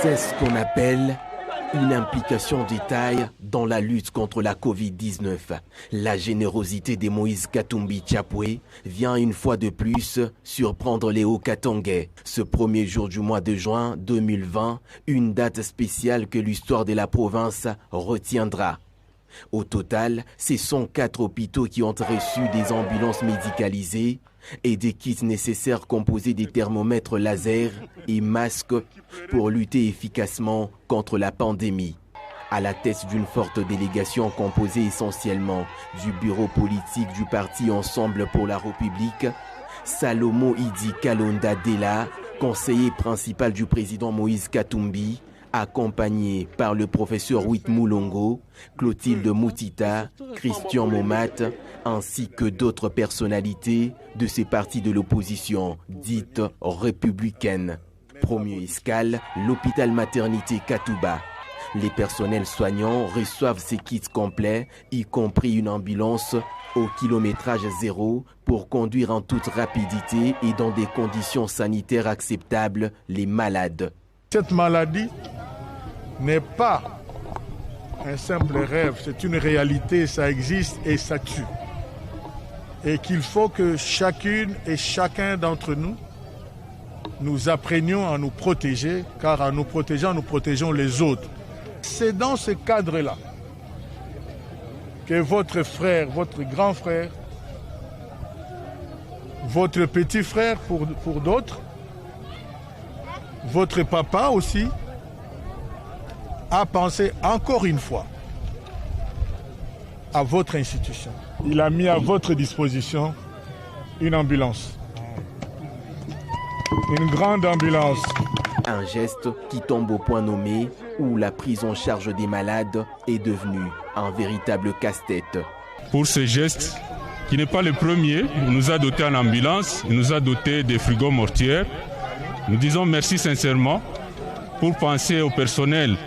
C'est ce qu'on appelle une implication de taille dans la lutte contre la Covid-19. La générosité de Moïse Katumbi Tchapoué vient une fois de plus surprendre les Haut-Katangais. Ce premier jour du mois de juin 2020, une date spéciale que l'histoire de la province retiendra. Au total, ce sont 4 hôpitaux qui ont reçu des ambulances médicalisées et des kits nécessaires composés des thermomètres laser et masques pour lutter efficacement contre la pandémie. À la tête d'une forte délégation composée essentiellement du bureau politique du parti Ensemble pour la République, Salomo Idi Kalonda Dela, conseiller principal du président Moïse Katumbi, accompagné par le professeur Wit Moulongo, Clotilde Moutita, Christian Momat, ainsi que d'autres personnalités de ces partis de l'opposition dites républicaines. Premier escale, l'hôpital maternité Katouba. Les personnels soignants reçoivent ces kits complets, y compris une ambulance au kilométrage zéro pour conduire en toute rapidité et dans des conditions sanitaires acceptables les malades. Cette maladie n'est pas un simple rêve, c'est une réalité, ça existe et ça tue. Et qu'il faut que chacune et chacun d'entre nous, nous apprenions à nous protéger, car en nous protégeant, nous protégeons les autres. C'est dans ce cadre-là que votre frère, votre grand frère, votre petit frère pour d'autres, votre papa aussi, a pensé encore une fois à votre institution. Il a mis à votre disposition une ambulance. Une grande ambulance. Un geste qui tombe au point nommé où la prise en charge des malades est devenue un véritable casse-tête. Pour ce geste, qui n'est pas le premier, il nous a doté en ambulance, il nous a doté des frigos mortières. Nous disons merci sincèrement pour penser au personnel